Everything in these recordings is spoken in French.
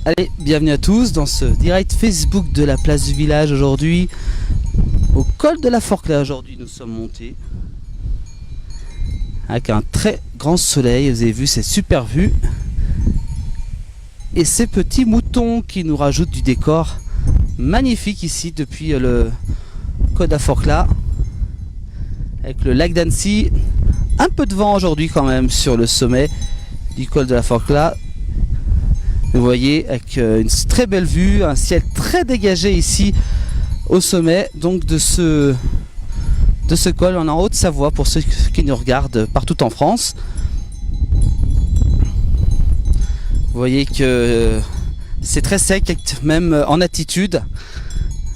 Allez, bienvenue à tous dans ce direct Facebook de la place du village aujourd'hui. Au col de la Forclaz aujourd'hui nous sommes montés. Avec un très grand soleil, vous avez vu cette super vue. Et ces petits moutons qui nous rajoutent du décor magnifique ici depuis le col de la Forclaz. Avec le lac d'Annecy. Un peu de vent aujourd'hui quand même sur le sommet du col de la Forclaz. Vous voyez avec une très belle vue, un ciel très dégagé ici au sommet donc de ce col. On est en Haute-Savoie pour ceux qui nous regardent partout en France. Vous voyez que c'est très sec même en altitude.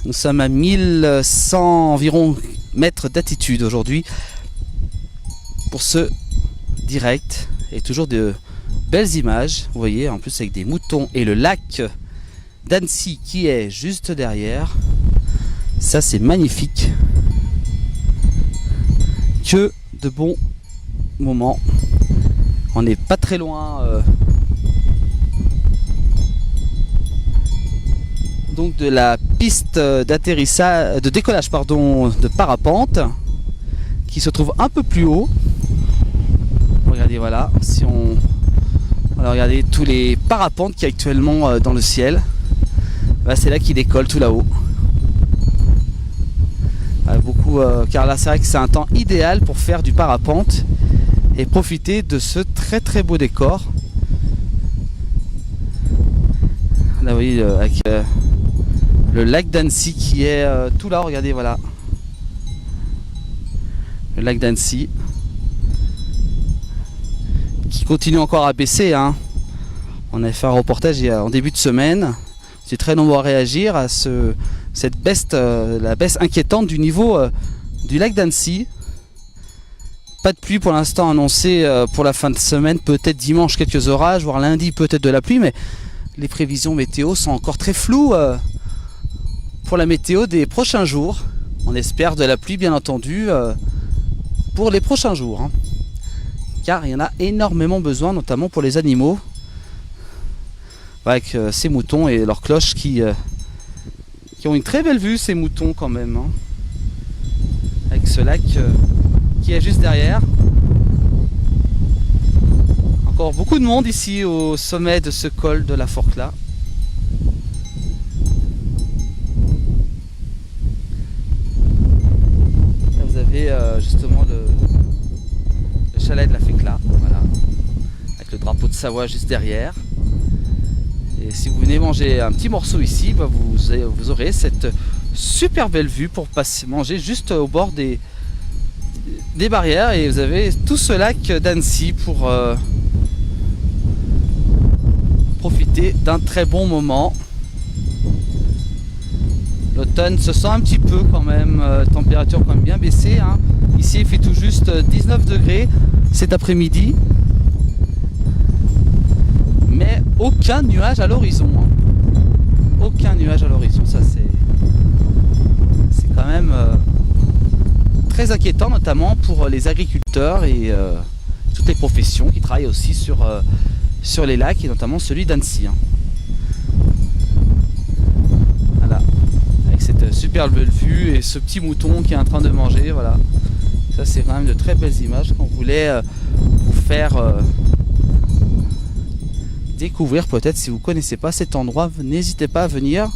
Nous sommes à 1100 environ mètres d'altitude aujourd'hui pour ce direct et toujours de belles images, vous voyez, en plus avec des moutons et le lac d'Annecy qui est juste derrière. Ça c'est magnifique. Que de bons moments. On n'est pas très loin donc de la piste d'atterrissage, de décollage pardon, de parapente qui se trouve un peu plus haut. Regardez, voilà, si on alors regardez tous les parapentes qui sont actuellement dans le ciel. Bah, c'est là qu'ils décollent tout là-haut. Car là c'est vrai que c'est un temps idéal pour faire du parapente et profiter de ce très très beau décor. Là vous voyez avec le lac d'Annecy qui est tout là, regardez, voilà. Le lac d'Annecy. Qui continue encore à baisser, hein. On avait fait un reportage en début de semaine. C'est très nombreux à réagir à cette baisse, la baisse inquiétante du niveau du lac d'Annecy. Pas de pluie pour l'instant annoncée pour la fin de semaine, peut-être dimanche quelques orages, voire lundi peut-être de la pluie, mais les prévisions météo sont encore très floues pour la météo des prochains jours. On espère de la pluie bien entendu pour les prochains jours, hein. Car il y en a énormément besoin, notamment pour les animaux, avec ces moutons et leurs cloches qui ont une très belle vue, ces moutons quand même, hein. Avec ce lac qui est juste derrière. Encore beaucoup de monde ici au sommet de ce col de la Forclaz. Là, vous avez justement le chalet de la Forclaz, voilà, avec le drapeau de Savoie juste derrière. Et si vous venez manger un petit morceau ici, bah vous aurez cette super belle vue pour manger juste au bord des barrières, et vous avez tout ce lac d'Annecy pour profiter d'un très bon moment. L'automne se sent un petit peu quand même, température quand même bien baissée, hein. Ici il fait tout juste 19 degrés cet après-midi, mais aucun nuage à l'horizon, hein. Aucun nuage à l'horizon, ça c'est quand même très inquiétant, notamment pour les agriculteurs et toutes les professions qui travaillent aussi sur les lacs, et notamment celui d'Annecy, hein. Voilà, avec cette superbe vue et ce petit mouton qui est en train de manger, voilà. Ça c'est quand même de très belles images qu'on voulait vous faire découvrir. Peut-être si vous ne connaissez pas cet endroit, n'hésitez pas à venir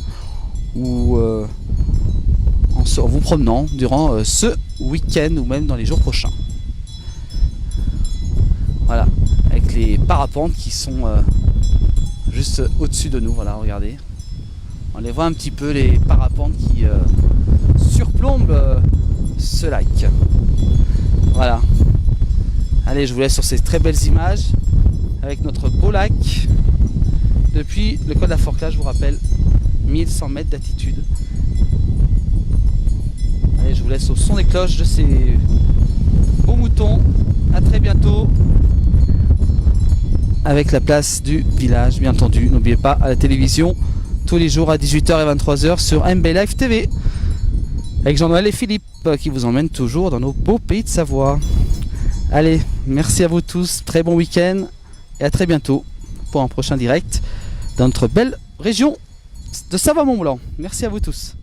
ou en vous promenant durant ce week-end ou même dans les jours prochains. Voilà, avec les parapentes qui sont juste au-dessus de nous, voilà, regardez. On les voit un petit peu, les parapentes qui surplombent ce lac. Voilà. Allez, je vous laisse sur ces très belles images avec notre beau lac depuis le col de la Forclaz, je vous rappelle, 1100 mètres d'altitude. Allez, je vous laisse au son des cloches de ces beaux moutons. À très bientôt avec la place du village, bien entendu. N'oubliez pas, à la télévision tous les jours à 18h et 23h sur MB Live TV avec Jean-Noël et Philippe qui vous emmènent toujours dans nos beaux pays de Savoie. Allez, merci à vous tous, très bon week-end et à très bientôt pour un prochain direct dans notre belle région de Savoie-Mont-Blanc. Merci à vous tous.